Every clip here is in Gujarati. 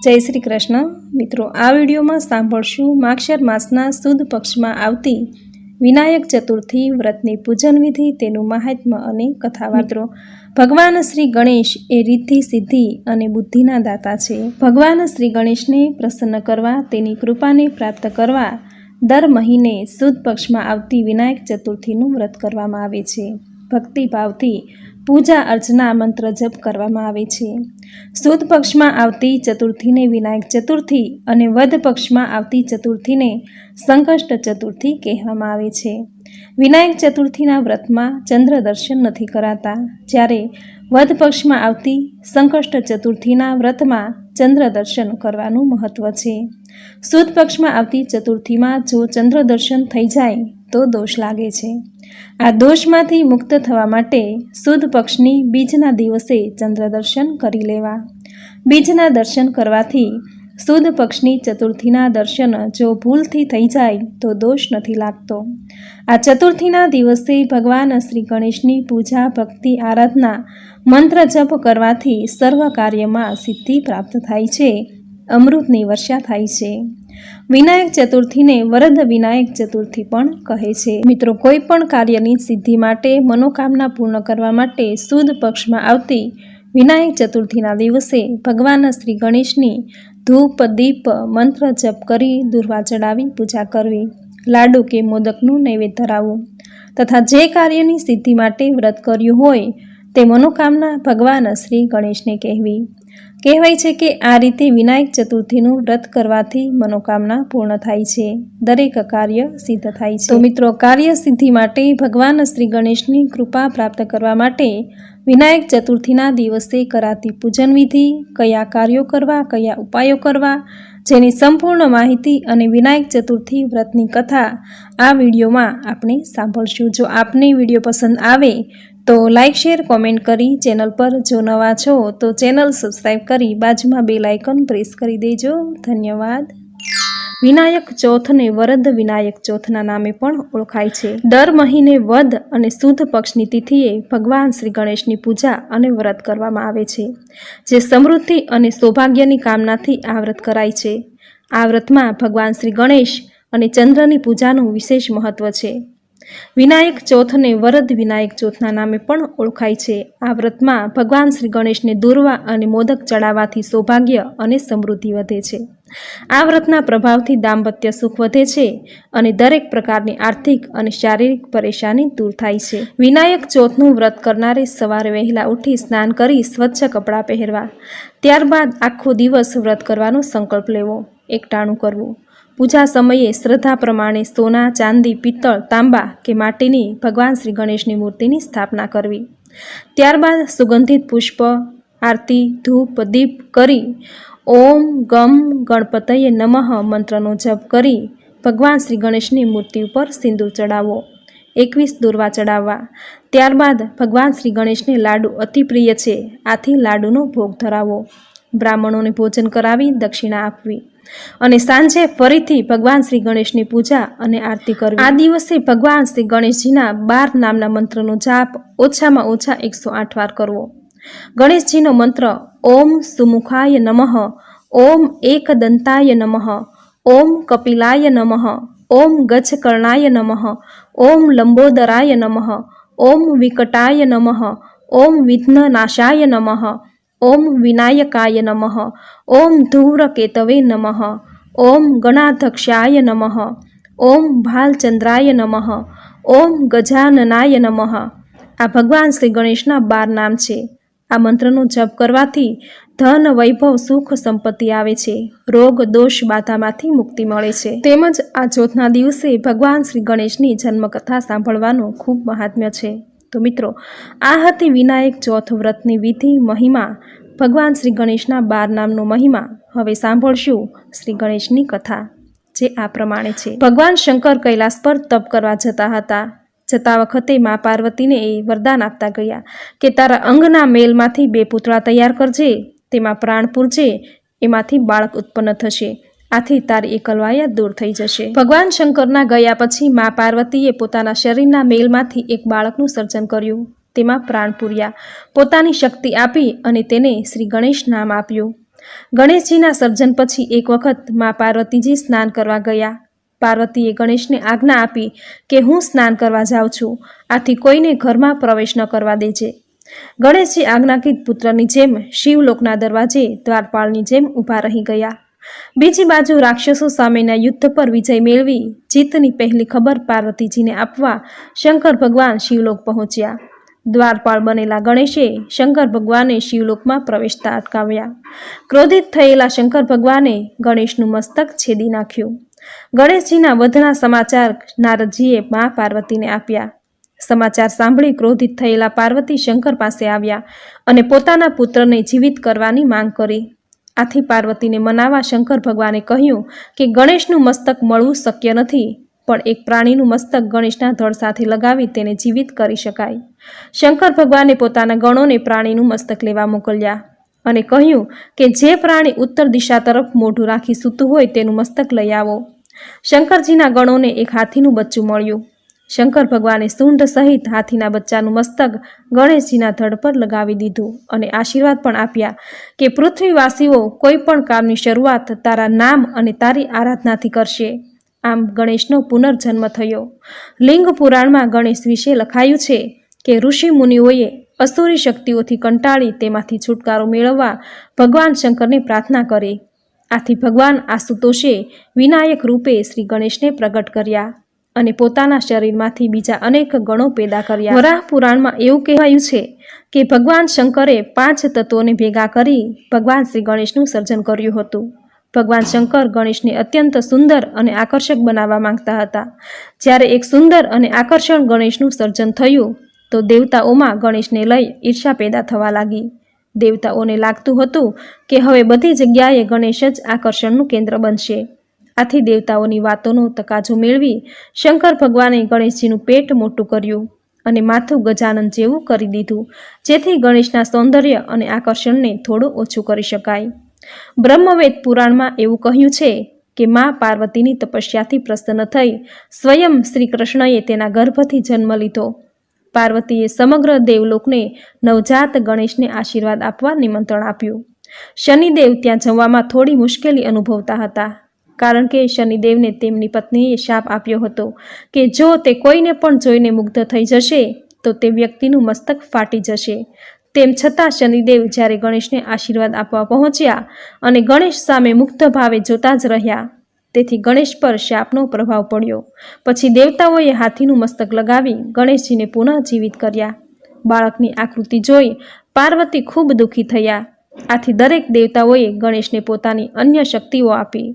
जय श्री कृष्ण। मित्रों, आ विडियो में सांभळशुं माक्षर मासना सुद पक्ष में आवती विनायक चतुर्थी व्रतनी पूजन विधि, तेनुं महात्म्य अने कथा। मित्रों, भगवान श्री गणेश ए रिद्धि सिद्धि अने बुद्धिना दाता छे। भगवान श्री गणेश ने प्रसन्न करवा, तेनी कृपाने प्राप्त करवा दर महीने सुद पक्ष में आवती विनायक चतुर्थीनुं व्रत करवामां आवे छे। भक्ति भावथी पूजा अर्चना मंत्र जप करवामां आवे छे। सुद पक्ष में आवती चतुर्थी ने विनायक चतुर्थी अने वध पक्ष में आवती चतुर्थी ने संकष्ट चतुर्थी कहेवामां आवे छे। विनायक चतुर्थीना व्रत में चंद्र दर्शन नथी कराता, ज्यारे वध पक्ष में आवती संकष्ट चतुर्थीना व्रत में चंद्र दर्शन करवानुं महत्व छे। सुद पक्ष में आवती चतुर्थी में जो चंद्र दर्शन थई जाय तो दोष लागे छे। आ दोषमांथी मुक्त थवा माटे सुद पक्षनी बीजना दिवसे चंद्र दर्शन करी लेवा। बीजना दर्शन करवाथी सुद पक्षनी चतुर्थीना दर्शन जो भूलथी थई जाय तो दोष नथी लागतो। आ चतुर्थीना दिवसे भगवान श्री गणेशनी पूजा भक्ति आराधना मंत्र जप करवाथी सर्व कार्यमां सिद्धि प्राप्त थाय छे, अमृतनी वर्षा थाय छे। विनायक चतुर्थी ने वरद विनायक चतुर्थी पण कहे छे। मित्रों, कोईपण कार्यनी सिद्धि माटे मनोकामना पूर्ण करवा माटे सुद पक्ष में आवती विनायक चतुर्थीना दिवसे भगवान श्री गणेशनी धूप दीप मंत्र जप करी दुर्वा चढ़ावी पूजा करवी, लाडू के मोदकनुं नैवेद्य धराववुं तथा जे कार्यनी सिद्धि माटे व्रत कर्युं होय ते मनोकामना भगवान श्री गणेश ने कहेवी। कहेवाय छे के आ रीते विनायक चतुर्थीनुं व्रत करवाथी मनोकामना पूर्ण थाय छे, दरेक कार्य सिद्ध थाय छे। तो मित्रों, कार्य सिद्धि माटे भगवान श्री गणेशनी कृपा प्राप्त करवा माटे विनायक चतुर्थीना दिवसे कराती पूजन विधि, कया कार्यो करवा, कया उपायो करवा, जेनी संपूर्ण माहिती अने विनायक चतुर्थी व्रतनी कथा आ विडियोमां आपणे सांभळशुं। जो आपने विडियो पसंद आवे तो लाइक शेर कॉमेंट करी, चेनल पर जो नवा छो तो चेनल सब्सक्राइब करी बाजुमां बेल आइकन प्रेस करी देजो। धन्यवाद। विनायक चौथ ने वरद विनायक चौथना नामे पण ओळखाय छे। दर महीने वध अने सुद पक्षनी तिथिए भगवान श्री गणेशनी पूजा अने व्रत करवामां आवे छे, जे समृद्धि अने सौभाग्यनी कामनाथी आ व्रत कराय छे। आ व्रतमां भगवान श्री गणेश अने चंद्रनी पूजानुं विशेष महत्व छे। विनायक चौथ ने वरद विनायक चौथना नामे पण ओळखाय छे। आ व्रतमां भगवान श्री गणेश ने दुर्वा अने मोदक चढ़ाववाथी सौभाग्य अने समृद्धि वधे छे। आ व्रतना प्रभावथी दाम्पत्य सुख वधे छे अने दरेक प्रकारनी आर्थिक अने शारीरिक परेशानी दूर थाय छे। विनायक चौथनुं व्रत करनारे सवारे वहेला उठी स्नान करी स्वच्छ कपड़ा पहेरवा, त्यारबाद आखो दिवस व्रत करवानो संकल्प लेवो, एकटाणुं करवुं। पूजा समये श्रद्धा प्रमाणे सोना, चांदी, पीतळ, तांबा के माटीनी भगवान श्री गणेशनी मूर्तिनी स्थापना करवी। त्यारबाद सुगंधित पुष्प, आरती, धूप, दीप करी ओम गम गणपतये नमः मंत्रनो जप करी भगवान श्री गणेशनी मूर्ति पर सिंदूर चढ़ावो, 21 दुर्वा चढ़ाववा। त्यारबाद भगवान श्री गणेशने लाडू अति प्रिय छे, आथी लाडूनो भोग धरावो। ब्राह्मणोने भोजन करावी दक्षिणा आपवी અને સાંજે ફરીથી ભગવાન શ્રી ગણેશની પૂજા અને આરતી કરવી। આ દિવસે ભગવાન શ્રી ગણેશજીના 12 નામના મંત્રનો જાપ ઓછામાં ઓછા 108 વાર કરવો। ગણેશજીનો મંત્ર ઓમ સુમુખાય નમઃ, ઓમ એકદંતાય નમઃ, ઓમ કપિલાય નમઃ, ઓમ ગજકર્ણાય નમઃ, ઓમ લંબોદરાય નમઃ, ઓમ વિકટાય નમઃ, ઓમ વિઘ્નનાશાય નમઃ, ओम विनायकाय नमः, ओम धूम्रकेतवे नमः, ओम गणाध्यक्षाय नमः, ओम भालचंद्राय नमः, ओम गजाननाय नमः। आ भगवान श्री गणेशना 12 नाम छे। आ मंत्रनो जप करवाथी धन, वैभव, सुख, संपत्ति आवे छे, रोग दोष बाधामांथी मुक्ति मळे छे। तेमज आ चौथना दिवसे भगवान श्री गणेशनी जन्मकथा सांभळवानुं खूब महात्म्य छे। तो मित्रों, आ हती विनायक चौथ व्रतनी विधि, महिमा, भगवान श्री गणेशना 12 नामनो महिमा। हवे सांभळशुं श्री गणेशनी कथा, जे आ प्रमाणे छे। भगवान शंकर कैलास पर तप करवा जता हता। जता वखते मां पार्वतीने वरदान आपता गया के तारा अंगना मेलमांथी 2 पुतळा तैयार करजे, तेमां प्राण पूरजे, एमांथी बाळक उत्पन्न थशे, आथी तारी एकलवाया दूर थई जशे। भगवान शंकरना गया पछी मां पार्वतीए पोताना शरीरना मेलमांथी एक बाळकनुं सर्जन कर्युं, तेमां प्राण पूर्या, पोतानी शक्ति आपी अने तेने श्री गणेश नाम आप्युं। ગણેશજીના સર્જન પછી એક વખત મા પાર્વતીજી સ્નાન કરવા ગયા. પાર્વતીએ ગણેશને આજ્ઞા આપી કે હું સ્નાન કરવા જાઉં છું, આથી કોઈને ઘરમાં પ્રવેશ ન કરવા દેજે. ગણેશજી આજ્ઞાકિત પુત્રની જેમ શિવલોકના દરવાજે દ્વારપાળની જેમ ઊભા રહી ગયા. બીજી બાજુ રાક્ષસો સામેના યુદ્ધ પર વિજય મેળવી જીતની પહેલી ખબર પાર્વતીજીને આપવા શંકર ભગવાન શિવલોક પહોંચ્યા. દ્વારપાળ બનેલા ગણેશે શંકર ભગવાને શિવલોકમાં પ્રવેશતા અટકાવ્યા. ક્રોધિત થયેલા શંકર ભગવાને ગણેશનું મસ્તક છેદી નાખ્યું. ગણેશજીના વધના સમાચાર નારદજીએ મા પાર્વતીને આપ્યા. સમાચાર સાંભળી ક્રોધિત થયેલા પાર્વતી શંકર પાસે આવ્યા અને પોતાના પુત્રને જીવિત કરવાની માંગ કરી. આથી પાર્વતીને મનાવવા શંકર ભગવાને કહ્યું કે ગણેશનું મસ્તક મળવું શક્ય નથી, પણ એક પ્રાણીનું મસ્તક ગણેશના ધડ સાથે લગાવી તેને જીવિત કરી શકાય. શંકર ભગવાને પોતાના ગણોને પ્રાણીનું મસ્તક લેવા મોકલ્યા અને કહ્યું કે જે પ્રાણી ઉત્તર દિશા તરફ મોઢું રાખી સૂતું હોય તેનું મસ્તક લઈ આવો. શંકરજીના ગણોને એક હાથીનું બચ્ચું મળ્યું. શંકર ભગવાને સૂંઢ સહિત હાથીના બચ્ચાનું મસ્તક ગણેશજીના ધડ પર લગાવી દીધું અને આશીર્વાદ પણ આપ્યા કે પૃથ્વીવાસીઓ કોઈ પણ કામની શરૂઆત તારા નામ અને તારી આરાધનાથી કરશે. આમ ગણેશનો પુનર્જન્મ થયો. લિંગ પુરાણમાં ગણેશ વિશે લખાયું છે કે ઋષિ મુનિઓએ અસુરી શક્તિઓથી કંટાળી તેમાંથી છુટકારો મેળવવા ભગવાન શંકરને પ્રાર્થના કરી. આથી ભગવાન આશુતોષે વિનાયક રૂપે શ્રી ગણેશને પ્રગટ કર્યા અને પોતાના શરીરમાંથી બીજા અનેક ગણો પેદા કર્યા. વરાહ પુરાણમાં એવું કહેવાયું છે કે ભગવાન શંકરે 5 તત્વોને ભેગા કરી ભગવાન શ્રી ગણેશનું સર્જન કર્યું હતું. ભગવાન શંકર ગણેશને અત્યંત સુંદર અને આકર્ષક બનાવવા માંગતા હતા. જ્યારે એક સુંદર અને આકર્ષક ગણેશનું સર્જન થયું તો દેવતાઓમાં ગણેશને લઈ ઈર્ષા પેદા થવા લાગી. દેવતાઓને લાગતું હતું કે હવે બધી જગ્યાએ ગણેશ જ આકર્ષણનું કેન્દ્ર બનશે. આથી દેવતાઓની વાતોનો તકાજો મેળવી શંકર ભગવાને ગણેશજીનું પેટ મોટું કર્યું અને માથું ગજાનન જેવું કરી દીધું, જેથી ગણેશના સૌંદર્ય અને આકર્ષણને થોડું ઓછું કરી શકાય. બ્રહ્મવેદ પુરાણમાં એવું કહ્યું છે કે મા પાર્વતીની તપસ્યાથી પ્રસન્ન થઈ સ્વયં શ્રી કૃષ્ણએ તેના ગર્ભથી જન્મ લીધો. પાર્વતીએ સમગ્ર દેવલોકને નવજાત ગણેશને આશીર્વાદ આપવા નિમંત્રણ આપ્યું. શનિદેવ ત્યાં જવામાં થોડી મુશ્કેલી અનુભવતા હતા, કારણ કે શનિદેવને તેમની પત્નીએ શાપ આપ્યો હતો કે જો તે કોઈને પણ જોઈને મુગ્ધ થઈ જશે તો તે વ્યક્તિનું મસ્તક ફાટી જશે. તેમ છતાં શનિદેવ જ્યારે ગણેશને આશીર્વાદ આપવા પહોંચ્યા અને ગણેશ સામે મુગ્ધ ભાવે જોતા જ રહ્યા, તેથી ગણેશ પર શાપનો પ્રભાવ પડ્યો. પછી દેવતાઓએ હાથીનું મસ્તક લગાવી ગણેશજીને પુનઃ જીવિત કર્યા. બાળકની આકૃતિ જોઈ પાર્વતી ખૂબ દુઃખી થયા. આથી દરેક દેવતાઓએ ગણેશને પોતાની અન્ય શક્તિઓ આપી.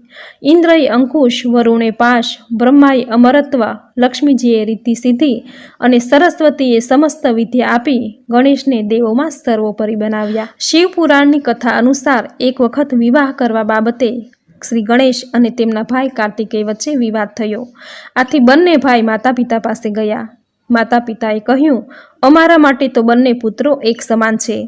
ઇન્દ્રએ અંકુશ, વરુણે પાશ, બ્રહ્માએ અમરત્વ, લક્ષ્મીજીએ રીતિ સિદ્ધિ અને સરસ્વતીએ સમસ્ત વિદ્યા આપી ગણેશને દેવોમાં સર્વોપરી બનાવ્યા. શિવ પુરાણની કથા અનુસાર એક વખત વિવાહ કરવા બાબતે શ્રી ગણેશ અને તેમના ભાઈ કાર્તિકેય વચ્ચે વિવાદ થયો. આથી બંને ભાઈ માતા પિતા પાસે ગયા. માતા પિતાએ કહ્યું, અમારા માટે તો બંને પુત્રો એક સમાન છે.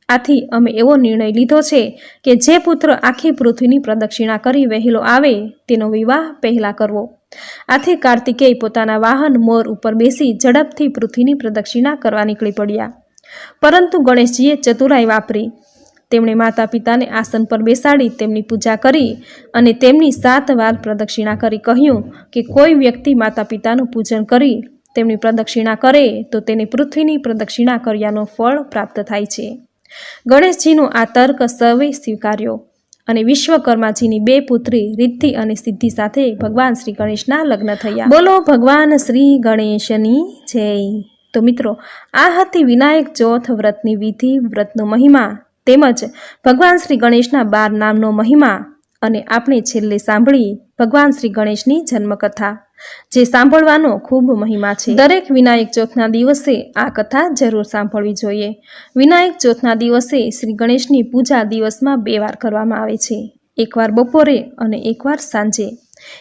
આથી અમે એવો નિર્ણય લીધો છે કે જે પુત્ર આખી પૃથ્વીની પ્રદક્ષિણા કરી વહેલો આવે તેનો વિવાહ પહેલા કરવો. આથી કાર્તિકેય પોતાના વાહન મોર ઉપર બેસી ઝડપથી પૃથ્વીની પ્રદક્ષિણા કરવા નીકળી પડ્યા. પરંતુ ગણેશજીએ ચતુરાઈ વાપરી. તેમણે માતા પિતાને આસન પર બેસાડી તેમની પૂજા કરી અને તેમની 7 વાર પ્રદક્ષિણા કરી કહ્યું કે કોઈ વ્યક્તિ માતા પિતાનું પૂજન કરી તેમની પ્રદક્ષિણા કરે તો તેને પૃથ્વીની પ્રદક્ષિણા કર્યાનો ફળ પ્રાપ્ત થાય છે. ગણેશજીનો આ તર્ક સર્વે સ્વીકાર્યો અને વિશ્વકર્માજીની 2 પુત્રી રિદ્ધિ અને સિદ્ધિ સાથે ભગવાન શ્રી ગણેશના લગ્ન થયા. બોલો ભગવાન શ્રી ગણેશની જય. તો મિત્રો, આ હતી વિનાયક ચોથ વ્રતની વિધિ, વ્રતનો મહિમા તેમજ ભગવાન શ્રી ગણેશના 12 નામનો મહિમા. અને આપણે છેલ્લે સાંભળી ભગવાન શ્રી ગણેશની જન્મકથા, જે સાંભળવાનો ખૂબ મહિમા છે. દરેક વિનાયક ચોથના દિવસે આ કથા જરૂર સાંભળવી જોઈએ. વિનાયક ચોથના દિવસે શ્રી ગણેશની પૂજા દિવસમાં 2 વાર કરવામાં આવે છે, એકવાર બપોરે અને એકવાર સાંજે.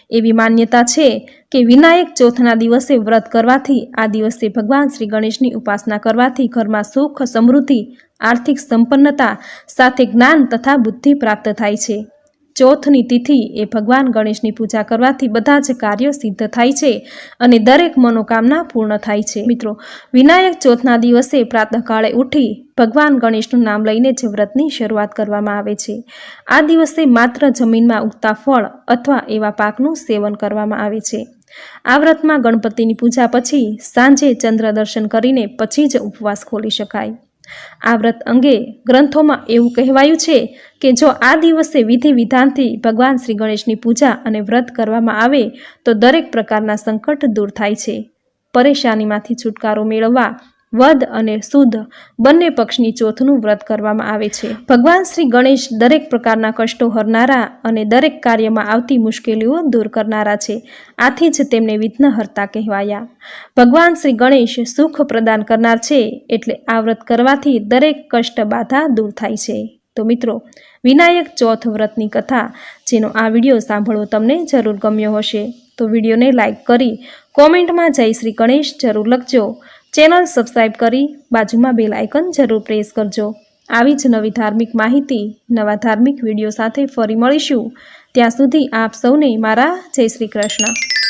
એવી માન્યતા છે કે વિનાયક ચોથના દિવસે વ્રત કરવાથી, આ દિવસે ભગવાન શ્રી ગણેશની ઉપાસના કરવાથી ઘરમાં સુખ, સમૃદ્ધિ, આર્થિક સંપન્નતા સાથે જ્ઞાન તથા બુદ્ધિ પ્રાપ્ત થાય છે. ચોથની તિથિ એ ભગવાન ગણેશની પૂજા કરવાથી બધા જ કાર્યો સિદ્ધ થાય છે અને દરેક મનોકામના પૂર્ણ થાય છે। મિત્રો, વિનાયક ચોથના દિવસે પ્રાતઃકાળે ઉઠી ભગવાન ગણેશનું નામ લઈને જ વ્રતની શરૂઆત કરવામાં આવે છે। આ દિવસે માત્ર જમીનમાં ઉગતા ફળ અથવા એવા પાકનું સેવન કરવામાં આવે છે। આ વ્રતમાં ગણપતિની પૂજા પછી સાંજે ચંદ્ર દર્શન કરીને પછી જ ઉપવાસ ખોલી શકાય। આ વ્રત અંગે ગ્રંથોમાં એવું કહેવાયું છે કે જો આ દિવસે વિધિ વિધાનથી ભગવાન શ્રી ગણેશની પૂજા અને વ્રત કરવામાં આવે તો દરેક પ્રકારના સંકટ દૂર થાય છે। પરેશાનીમાંથી છુટકારો મેળવવા વદ અને શુદ્ધ બંને પક્ષની ચોથનું વ્રત કરવામાં આવે છે। ભગવાન શ્રી ગણેશ દરેક પ્રકારના કષ્ટો હરનારા અને દરેક કાર્યમાં આવતી મુશ્કેલીઓ દૂર કરનારા છે। આથી જ તેમને વિઘ્નહર્તા કહેવાયા। ભગવાન શ્રી ગણેશ સુખ પ્રદાન કરનાર છે, એટલે આ વ્રત કરવાથી દરેક કષ્ટ બાધા દૂર થાય છે। તો મિત્રો, વિનાયક ચોથ વ્રતની કથા જેનો આ વિડીયો સાંભળવો તમને જરૂર ગમ્યો હશે તો વિડીયોને લાઈક કરી કોમેન્ટમાં જય શ્રી ગણેશ જરૂર લખજો। ચેનલ સબસ્ક્રાઈબ કરી બાજુમાં બેલ આઇકન જરૂર પ્રેસ કરજો। આવી જ નવી ધાર્મિક માહિતી નવા ધાર્મિક વિડીયો સાથે ફરી મળીશું। ત્યાં સુધી આપ સૌને મારા જય શ્રી કૃષ્ણ।